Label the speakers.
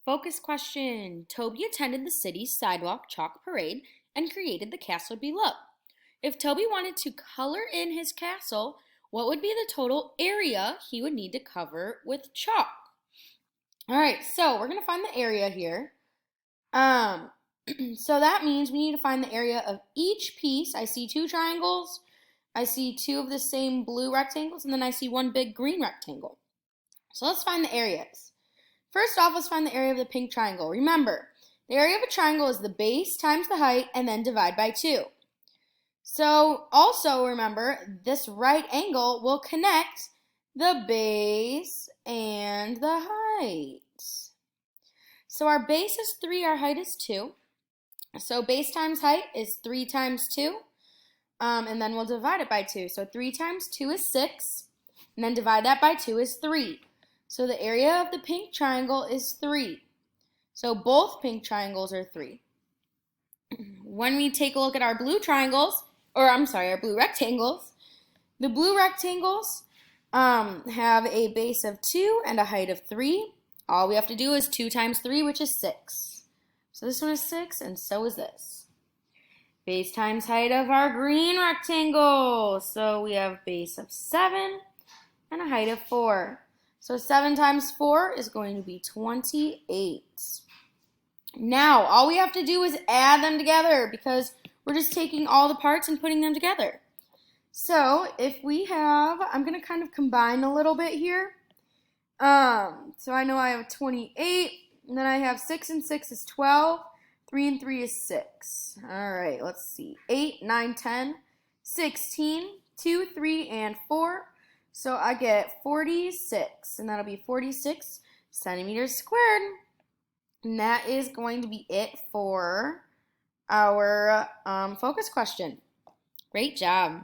Speaker 1: Focus question. Toby attended the city's sidewalk chalk parade and created the castle below. If Toby wanted to color in his castle, what would be the total area he would need to cover with chalk? All right, so we're going to find the area here. Um, so that means we need to find the area of each piece. I see two triangles. I see two of the same blue rectangles, and then I see one big green rectangle. So let's find the areas. First off, let's find the area of the pink triangle. Remember, the area of a triangle is the base times the height and then divide by 2. So also remember, this right angle will connect the base and the height. So our base is 3, our height is 2. So base times height is 3 times 2. And then we'll divide it by 2. So 3 times 2 is 6. And then divide that by 2 is 3. So the area of the pink triangle is 3. So both pink triangles are 3. When we take a look at our blue triangles, our blue rectangles, the blue rectangles have a base of 2 and a height of 3. All we have to do is 2 times 3, which is 6. So this one is 6, and so is this. Base times height of our green rectangle. So we have base of 7 and a height of 4. So 7 times 4 is going to be 28. Now, all we have to do is add them together because we're just taking all the parts and putting them together. So if we have, I'm going to kind of combine a little bit here. So I know I have 28, and then I have 6 and 6 is 12, 3 and 3 is 6. All right, let's see. 8, 9, 10, 16, 2, 3, and 4. So I get 46, and that'll be 46 centimeters squared. And that is going to be it for our focus question. Great job.